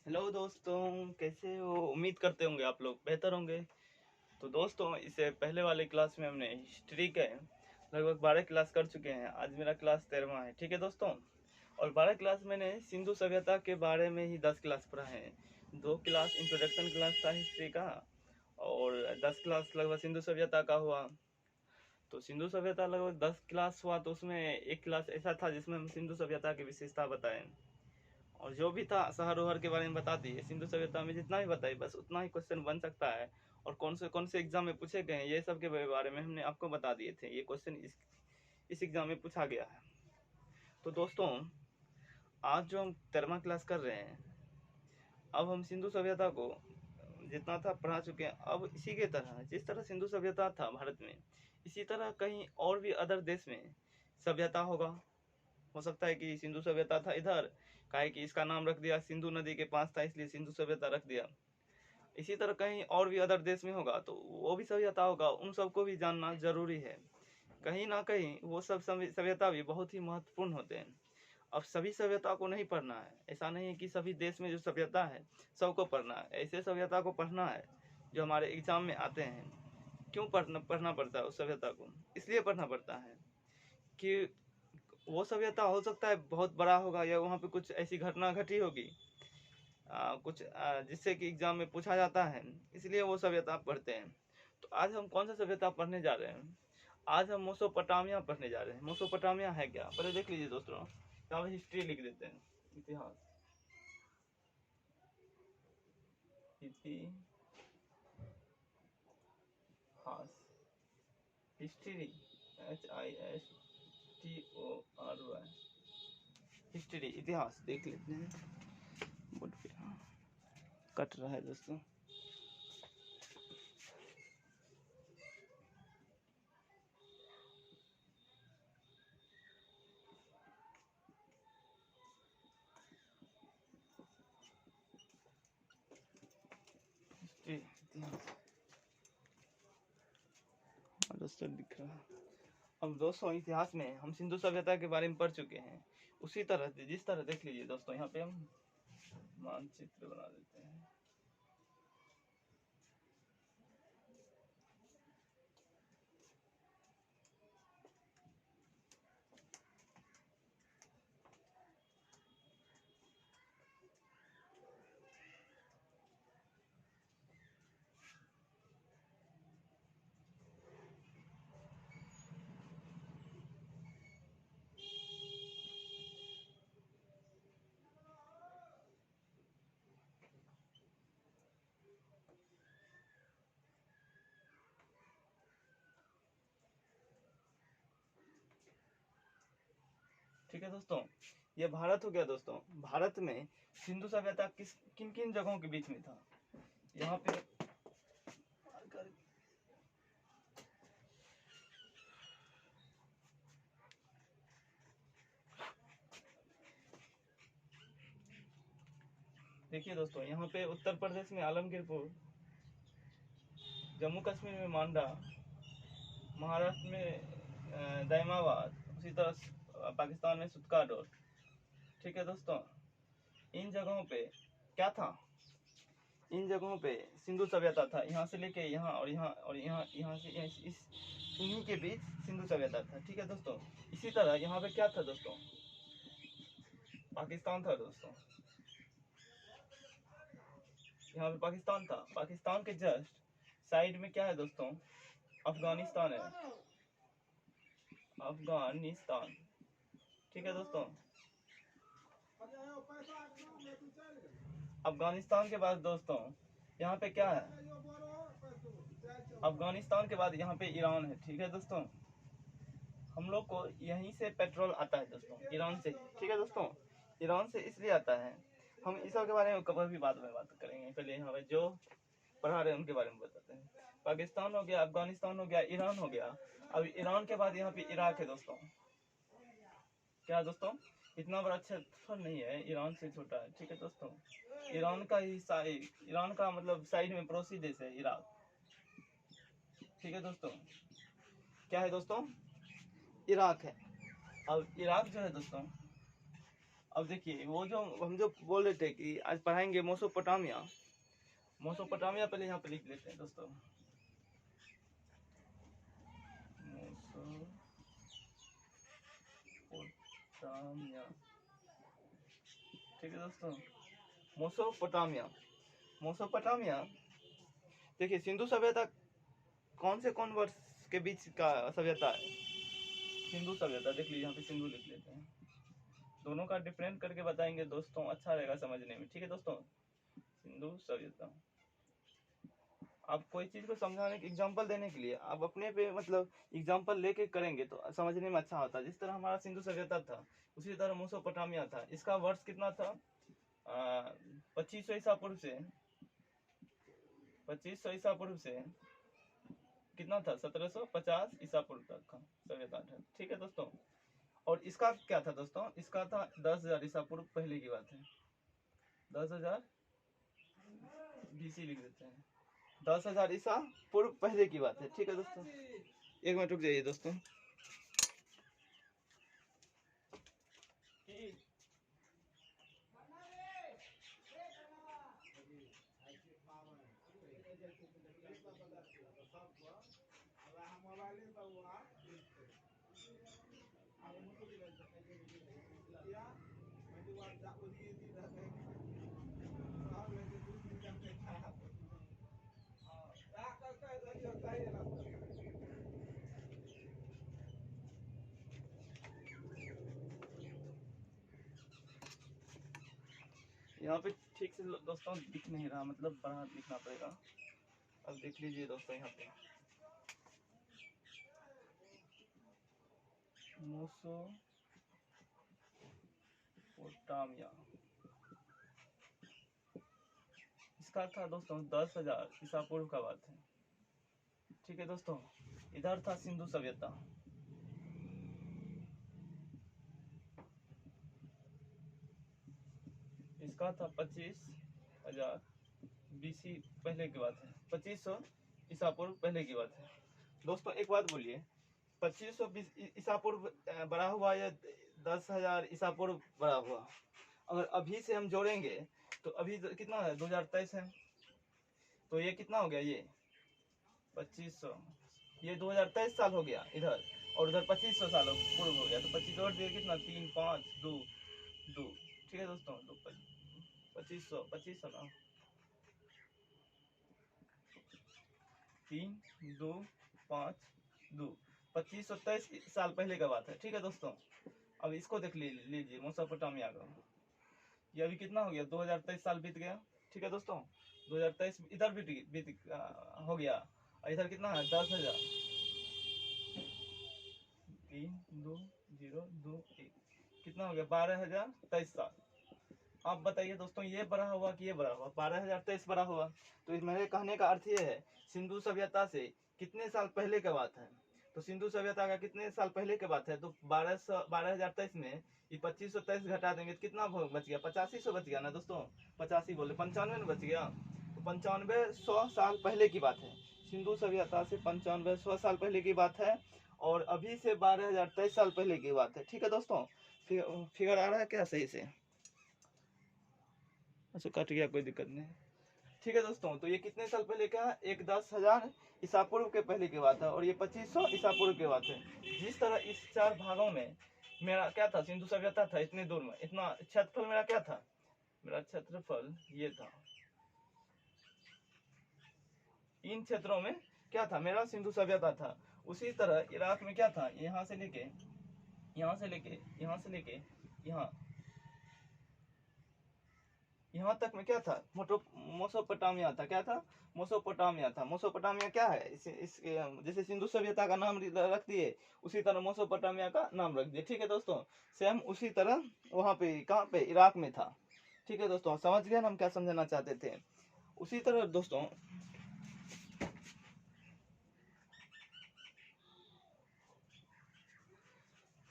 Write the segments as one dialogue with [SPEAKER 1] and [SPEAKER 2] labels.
[SPEAKER 1] Hello दोस्तों, कैसे हो? उम्मीद करते होंगे आप लोग बेहतर होंगे। तो दोस्तों, इससे पहले वाले क्लास में हमने हिस्ट्री के लगभग 12 क्लास कर चुके हैं। आज मेरा क्लास 13वां है, ठीक है दोस्तों। और 12 क्लास मैंने सिंधु सभ्यता के बारे में ही 10 क्लास पढ़ा है। 2 क्लास इंट्रोडक्शन क्लास था हिस्ट्री का, और 10 क्लास लगभग सिंधु सभ्यता का हुआ। तो सिंधु सभ्यता लगभग 10 क्लास हुआ, तो उसमें एक क्लास ऐसा था जिसमें हम सिंधु सभ्यता की विशेषता बताएं, और जो भी था शहर ओहर के बारे में बता दिए। सिंधु सभ्यता में जितना भी बताई बस उतना ही क्वेश्चन बन सकता है, और कौन से एग्जाम में पूछे गए हैं ये सब के बारे में हमने आपको बता दिए थे। ये क्वेश्चन इस एग्जाम में पूछा गया है। तो दोस्तों, आज जो हम 13वां क्लास कर रहे हैं, अब हम सिंधु सभ्यता को जितना था पढ़ा चुके हैं। अब इसी के तरह जिस तरह सिंधु सभ्यता था भारत में, इसी तरह कहीं और भी अदर देश में सभ्यता होगा। हो सकता है कि सिंधु सभ्यता था इधर, काहे कि इसका नाम रख दिया, सिंधु नदी के पास था इसलिए सिंधु सभ्यता रख दिया। इसी तरह कहीं और भी अदर देश में होगा तो वो भी सभ्यता होगा, उन सबको भी जानना जरूरी है। कहीं ना कहीं वो सब सभ्यता भी बहुत ही महत्वपूर्ण होते हैं। अब सभी सभ्यता को नहीं पढ़ना है, ऐसा नहीं है कि सभी देश में जो सभ्यता है सबको पढ़ना है। ऐसे सभ्यता को पढ़ना है जो हमारे एग्जाम में आते हैं। क्यों पढ़ना पड़ता है उस सभ्यता को? इसलिए पढ़ना पड़ता है कि वो सभ्यता हो सकता है बहुत बड़ा होगा, या वहाँ पे कुछ ऐसी घटना घटी होगी कुछ जिससे कि एग्जाम में पूछा जाता है, इसलिए वो सभ्यता पढ़ते हैं। तो आज हम कौन सा सभ्यता पढ़ने जा रहे हैं? आज हम मोसोपोटामिया पढ़ने जा रहे हैं। मोसोपोटामिया है क्या, पहले देख लीजिए दोस्तों। यहाँ पे हिस्ट्री लिख देते हैं, इतिहास। इतिहास, हिस्ट्री, HISTORY, हिस्ट्री, इतिहास देख लेते हैं। बोर्ड पे कट रहा है दोस्तों। इतिहास दोस्तों दिख रहा है। अब दोस्तों, इतिहास में हम सिंधु सभ्यता के बारे में पढ़ चुके हैं। उसी तरह जिस तरह देख लीजिए दोस्तों, यहाँ पे हम मानचित्र बना देते हैं। ठीक है दोस्तों, ये भारत हो गया दोस्तों। भारत में सिंधु सभ्यता किन किन जगहों के बीच में था? यहाँ पे देखिए दोस्तों, यहाँ पे उत्तर प्रदेश में आलमगीरपुर, जम्मू कश्मीर में मांडा, महाराष्ट्र में दैमाबाद, उसी तरह पाकिस्तान में सुत्काडोर। ठीक है दोस्तों, इन जगहों पे क्या था? इन जगहों पे सिंधु सभ्यता था। यहाँ से लेके यहाँ और यहाँ और यहाँ से इस इन्हीं के बीच सिंधु सभ्यता था। ठीक है दोस्तों, इसी तरह यहाँ पे क्या था दोस्तों? पाकिस्तान था दोस्तों। यहाँ पे पाकिस्तान था। पाकिस्तान के जस्ट साइड में क्या है दोस्तों? अफगानिस्तान है, अफगानिस्तान। ठीक है दोस्तों, अफगानिस्तान के बाद दोस्तों यहाँ पे क्या है? अफगानिस्तान के बाद यहाँ पे ईरान है। ठीक है दोस्तों, हम लोग को यहीं से पेट्रोल आता है दोस्तों, ईरान से। ठीक है दोस्तों, ईरान से इसलिए आता है। हम इस सब के बारे में कभी भी बाद में बात करेंगे, पहले यहाँ जो पढ़ा रहे हैं उनके बारे में बताते हैं। पाकिस्तान हो गया, अफगानिस्तान हो गया, ईरान हो गया। अब ईरान के बाद यहाँ पे इराक है दोस्तों। क्या दोस्तों? इतना बड़ा क्षेत्रफल नहीं है, ईरान से छोटा है। ठीक है दोस्तों, ईरान का ही ईरान का मतलब साइड में पड़ोसी देश है इराक। ठीक है दोस्तों, क्या है दोस्तों? इराक है। अब इराक जो है दोस्तों, अब देखिए वो जो हम जो बोल रहे थे कि आज पढ़ाएंगे मोसोपोटामिया। मोसोपोटामिया पहले यहाँ पे लिख लेते हैं दोस्तों, मोसोपोटामिया। ठीक है दोस्तों, मोसोपोटामिया। मोसोपोटामिया देखिए सिंधु सभ्यता कौन वर्ष के बीच का सभ्यता है? सिंधु सभ्यता देख लीजिए, यहाँ पे सिंधु लिख लेते हैं। दोनों का डिफरेंट करके बताएंगे दोस्तों, अच्छा रहेगा समझने में। ठीक है दोस्तों, सिंधु सभ्यता। आप कोई चीज को समझाने के एग्जांपल देने के लिए आप अपने पे मतलब एग्जांपल लेके करेंगे तो समझने में अच्छा होता है। जिस तरह हमारा सिंधु सभ्यता था उसी तरह मोसोपोटामिया था। इसका वर्ष कितना था? 2500 ईसा पूर्व से 2500 ईसा पूर्व से कितना था? 1750 ईसा पूर्व तक का सभ्यता था। ठीक है दोस्तों, और इसका क्या था दोस्तों? इसका था 10,000 ईसा पूर्व पहले की बात है। 10,000 BC लिख देते हैं, 10,000 ईसा पूर्व पहले की बात है। ठीक है दोस्तों, एक मिनट रुक जाइए दोस्तों। यहाँ पे ठीक से दोस्तों दिख नहीं रहा, मतलब बड़ा लिखना पड़ेगा। अब देख लीजिए दोस्तों, यहाँ पे मोसोपोटामिया इसका था दोस्तों 10,000 ईसा पूर्व का बात है। ठीक है दोस्तों, इधर था सिंधु सभ्यता। इसका था 25,000 BC पहले की बात है, 2500 ईसा पूर्व पहले की बात है। दोस्तों एक बात बोलिए, 2500 ईसा पूर्व बड़ा हुआ या 10,000 ईसा पूर्व बड़ा हुआ? अगर अभी से हम जोड़ेंगे तो अभी कितना है? 2023 है, तो ये कितना हो गया? ये 2500, ये 2023 साल हो गया इधर, और उधर 2500 साल पूर्व हो गया। तो 25 और दिए कितना? 3 5 2 2। ठीक है दोस्तों, 2500 ना, 3 2 5 2, 2523 साल पहले का बात है। ठीक है दोस्तों, अब इसको देख लीजिए मोसोपोटामिया का। ये अभी कितना हो गया? 2023 साल बीत गया। ठीक है दोस्तों, 2023 इधर बीत हो गया, और इधर कितना है? 10,000। 3 2 0 2 1 कितना हो गया? 12,023 साल। आप बताइए दोस्तों, ये बड़ा हुआ कि ये बड़ा हुआ? 12,023 बड़ा हुआ। तो मेरे कहने का अर्थ ये है, सिंधु सभ्यता से कितने साल पहले की बात है? तो सिंधु सभ्यता का कितने साल पहले की बात है? तो 12,023 में ये 2523 घटा देंगे तो कितना बच गया? 8500 बच गया ना दोस्तों। 85 बोले 95 बच गया। तो 9500 साल पहले की बात है। सिंधु सभ्यता से 9500 साल पहले की बात है, और अभी से 12,023 साल पहले की बात है। ठीक है दोस्तों, फिगर आ रहा है क्या सही से? अच्छा कट गया, कोई दिक्कत नहीं। ठीक है दोस्तों, तो ये कितने साल पहले का? एक 10,000 ईसा पूर्व के पहले की बात है, और ये 2500 ईसा पूर्व की बात है। जिस तरह इस 4 भागों में मेरा क्या था? सिंधु सभ्यता था इतने दूर में, इतना क्षेत्रफल मेरा क्या था? मेरा क्षेत्रफल ये था। इन क्षेत्रों में क्या था? मेरा सिंधु सभ्यता था। उसी तरह इराक में क्या था? यहाँ से लेके यहाँ तक में क्या था? मोसोपोटामिया था। क्या था? मोसोपोटामिया था। मोसोपोटामिया क्या है? जैसे सिंधु सभ्यता का नाम रख दिए, उसी तरह मोसोपोटामिया का नाम रख दिए। ठीक है दोस्तों, सेम उसी तरह वहाँ पे, कहाँ पे? इराक में था। ठीक है दोस्तों, समझ गए ना हम क्या समझना चाहते थे? उसी तरह दोस्तों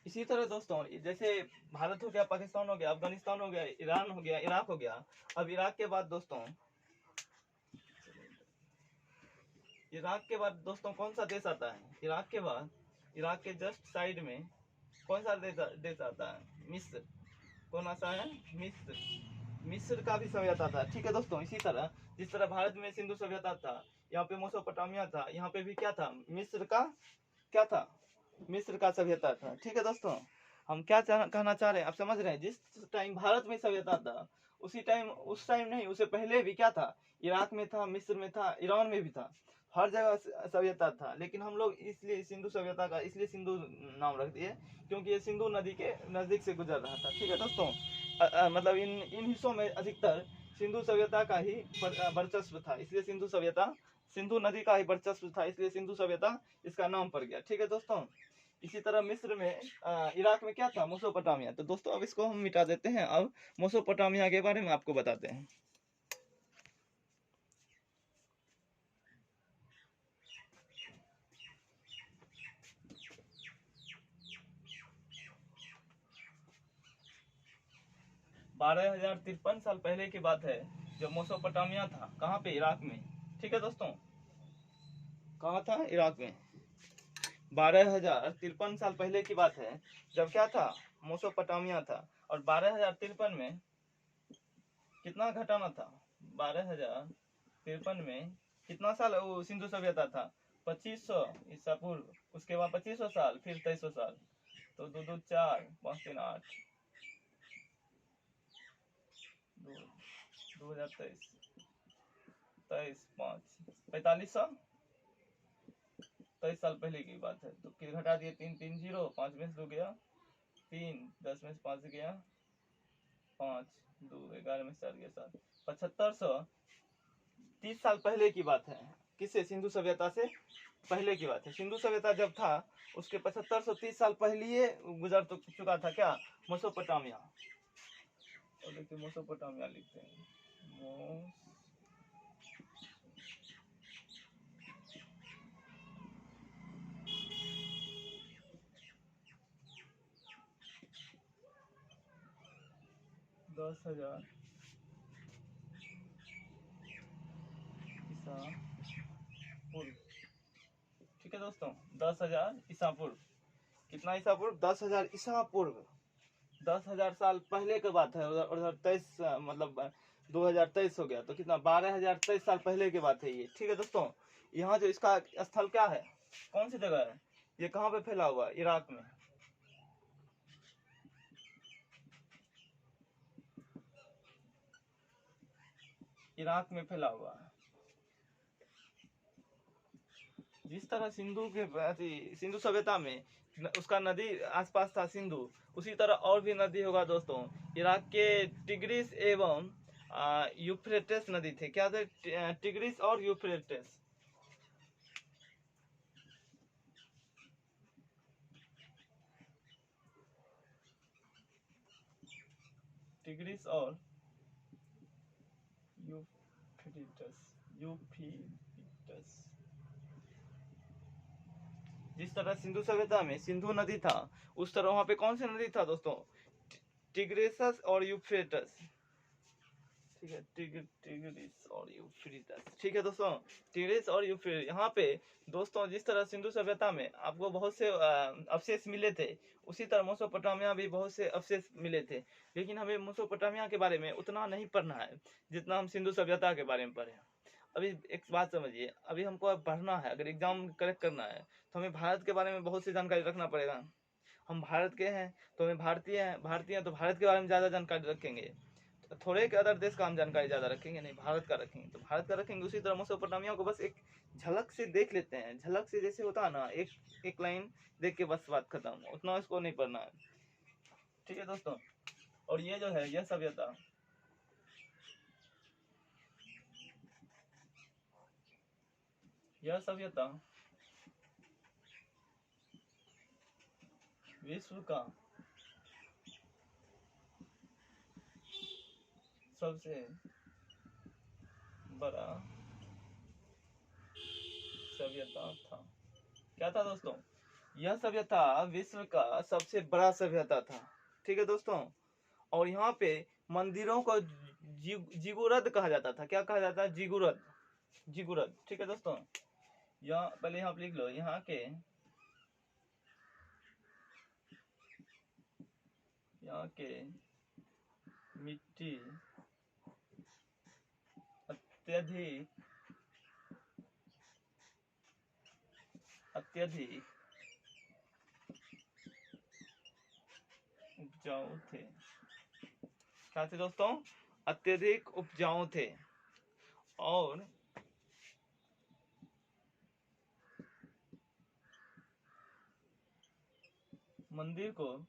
[SPEAKER 1] इसी तरह दोस्तों जैसे भारत हो गया, पाकिस्तान हो गया, अफगानिस्तान हो गया, ईरान हो गया, इराक हो गया। अब इराक के बाद दोस्तों कौन सा देश आता है? इराक के बाद, इराक के जस्ट साइड में कौन सा देश आता है? मिस्र। कौन सा है? मिस्र। मिस्र का भी सभ्यता था। ठीक है दोस्तों, इसी तरह जिस तरह भारत में सिंधु सभ्यता था, यहाँ पे मेसोपोटामिया था, यहाँ पे भी क्या था? मिस्र का क्या था? मिस्र का सभ्यता था। ठीक है दोस्तों, हम क्या कहना चाह रहे हैं आप समझ रहे हैं? जिस टाइम भारत में सभ्यता था, उसी टाइम, उस टाइम नहीं, उससे पहले भी क्या था? इराक में था, मिस्र में था, ईरान में भी था, हर जगह सभ्यता था। लेकिन हम लोग इसलिए सिंधु सभ्यता का इसलिए सिंधु नाम रख दिए क्योंकि ये सिंधु नदी के नजदीक से गुजर रहा था। ठीक है दोस्तों, मतलब इन इन हिस्सों में अधिकतर सिंधु सभ्यता का ही वर्चस्व था, इसलिए सिंधु सभ्यता, सिंधु नदी का ही वर्चस्व था, इसलिए सिंधु सभ्यता इसका नाम पड़ गया। ठीक है दोस्तों, इसी तरह मिस्र में, इराक में क्या था? मेसोपोटामिया। तो दोस्तों अब इसको हम मिटा देते हैं, अब मेसोपोटामिया के बारे में आपको बताते हैं। बारह हजार 53 साल पहले की बात है जब मेसोपोटामिया था। कहाँ पे? इराक में। ठीक है दोस्तों, कहाँ था? इराक में। 12,053 साल पहले की बात है जब क्या था? मेसोपोटामिया था। और 12,053 में कितना घटाना था? 12,053 में कितना साल वो सिंधु सभ्यता था? 2500 ईसा पूर्व। उसके बाद 2500 साल, फिर 2300 साल। तो 2 2 4 5 3 8, 2023, 23 5 4500, 23 साल पहले की बात है। तो फिर घटा दिए, 3 3 0, 5 में से 2 गया 3, 10 में से 5 गया 5, 2 11 में से 4 गया 7, 7530 साल पहले की बात है। किससे? सिंधु सभ्यता से पहले की बात है। सिंधु सभ्यता जब था उसके 7530 साल पहले ही गुजर तो चुका था क्या? मेसोपोटामिया। और देखिए मेसोपोटामिया लिखते हैं, 10,000 ईसा पूर्व। ठीक है दोस्तों, 10,000 ईसा पूर्व। कितना ईसा पूर्व? 10,000 ईसा पूर्व। 10,000 साल पहले की बात है। उधर 23, मतलब 2023 हो गया तो कितना? 12,023 साल पहले की बात है ये। ठीक है दोस्तों, यहाँ जो इसका स्थल क्या है, कौन सी जगह है, ये कहाँ पे फैला हुआ है? इराक में। इराक में फैला हुआ है। जिस तरह सिंधु के सिंधु सभ्यता में उसका नदी आसपास था सिंधु, उसी तरह और भी नदी होगा दोस्तों। इराक के टिग्रिस एवं यूफ्रेटिस नदी थे। क्या थे? टिग्रिस और यूफ्रेटिस। टिग्रिस और यूफ्रेटिस। यूफ्रेटिस। जिस तरह सिंधु सभ्यता में सिंधु नदी था, उस तरह वहां पे कौन सी नदी था दोस्तों? टिग्रिस और यूफ्रेटिस। ठीक है, टिग्रिस और यूफ्रेटिस। ठीक है दोस्तों, टिग्रिस और यूफ्रेटिस। यहाँ पे दोस्तों जिस तरह सिंधु सभ्यता में आपको बहुत से अवशेष मिले थे, उसी तरह मेसोपोटामिया भी बहुत से अवशेष मिले थे। लेकिन हमें मेसोपोटामिया के बारे में उतना नहीं पढ़ना है जितना हम सिंधु सभ्यता के बारे में पढ़े। अभी एक बात समझिए, अभी हमको अब पढ़ना है, अगर एग्जाम करेक्ट करना है तो हमें भारत के बारे में बहुत सी जानकारी रखना पड़ेगा। हम भारत के हैं तो हमें भारतीय हैं तो भारत के बारे में ज़्यादा जानकारी रखेंगे। थोड़े के अदर देश का हम जानकारी ज़्यादा रखेंगे नहीं, भारत का रखेंगे तो भारत का रखेंगे। उसी तरह मेसोपोटामिया को बस एक झलक से देख लेते हैं। झलक से जैसे होता है ना, एक लाइन देख के बस बात खत्म, उतना इसको नहीं पढ़ना है। ठीक है दोस्तों, और ये जो है यह सभ्यता, विश्व का सबसे बड़ा सभ्यता था। क्या था दोस्तों? यह सभ्यता विश्व का सबसे बड़ा सभ्यता था। ठीक है दोस्तों, और यहाँ पे मंदिरों को जिगुरद कहा जाता था। क्या कहा जाता है? जिगुरद। जिगुरद। ठीक है दोस्तों, यहाँ पहले यहाँ लिख लो, यहाँ के मिट्टी अत्यधिक उपजाऊ थे। क्या थे दोस्तों? अत्यधिक उपजाऊ थे। और मंदिर को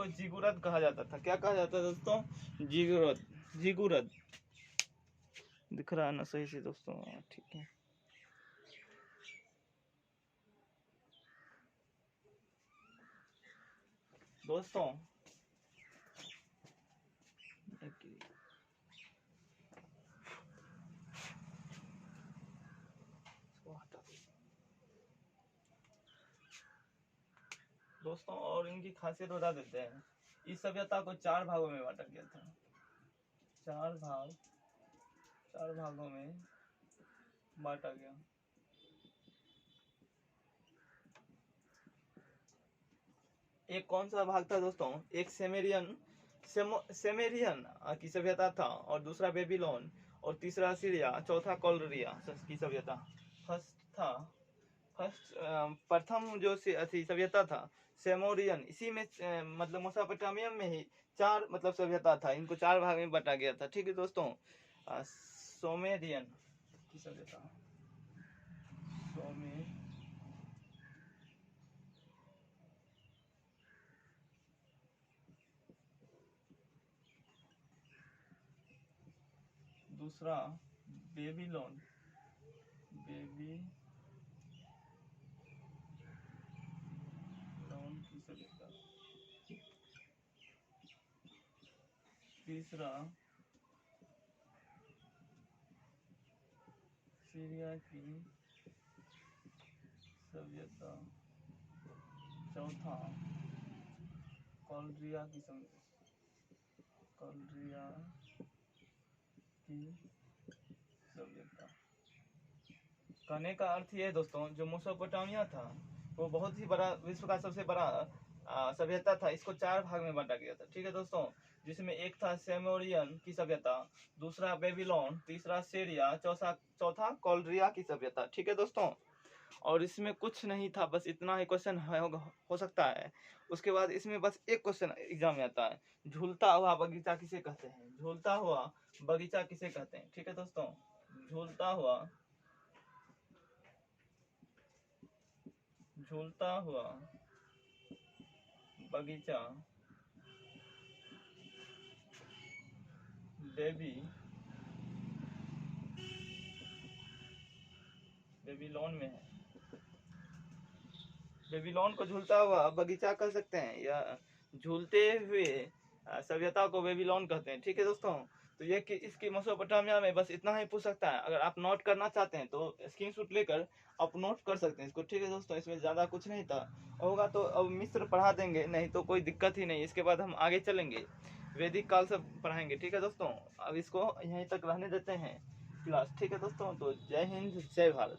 [SPEAKER 1] जिगुरद कहा जाता था। क्या कहा जाता था दोस्तों? जिगुरद। जिगुरद दिख रहा है ना सही से दोस्तों? ठीक है। दोस्तों और इनकी खासियत बता देते हैं। इस सभ्यता को 4 भागों में बांटा गया था। 4 भागों में बांटा गया। एक कौन सा भाग था दोस्तों? एक सेमेरियन की सभ्यता था, और दूसरा बेबीलोन, और तीसरा सीरिया, चौथा कॉलरिया की सभ्यता। प्रथम जो सभ्यता था सेमोरियन, इसी में मतलब मेसोपोटामिया में ही 4 मतलब सभ्यता था। इनको 4 भाग में बांटा गया था। ठीक है दोस्तों। सोमेरियन की सभ्यता, दूसरा बेबीलोन की सभ्यता, तीसरा सीरिया की सभ्यता, चौथा कॉलरिया की सभ्यता। कहने का अर्थ ये है दोस्तों, जो मेसोपोटामिया था वो बहुत ही बड़ा, विश्व का सबसे बड़ा सभ्यता था। इसको 4 भाग में बांटा गया था। ठीक है दोस्तों। जिसमें एक था सेमोरियन की सभ्यता, दूसरा बेबीलोन, तीसरा सीरिया, चौथा कॉलरिया की सभ्यता। ठीक है दोस्तों। और इसमें कुछ नहीं था, बस इतना ही क्वेश्चन हो सकता है। उसके बाद इसमें बस एक क्वेश्चन एग्जाम में आता है, झूलता हुआ बगीचा किसे कहते हैं? झूलता हुआ बगीचा किसे कहते हैं? ठीक है दोस्तों। झूलता हुआ बगीचा बेबीलोन में है। बेबीलोन को झूलता हुआ बगीचा कह सकते हैं, या झूलते हुए सभ्यता को बेबीलोन कहते हैं। ठीक है दोस्तों। तो ये कि इसकी मेसोपोटामिया में बस इतना ही पूछ सकता है। अगर आप नोट करना चाहते हैं तो स्क्रीनशॉट लेकर आप नोट कर सकते हैं इसको। ठीक है दोस्तों। इसमें ज़्यादा कुछ नहीं था, होगा तो अब मिस्र पढ़ा देंगे, नहीं तो कोई दिक्कत ही नहीं। इसके बाद हम आगे चलेंगे, वैदिक काल से पढ़ाएंगे। ठीक है दोस्तों। अब इसको यहीं तक रहने देते हैं क्लास। ठीक है दोस्तों। तो जय हिंद, जय भारत।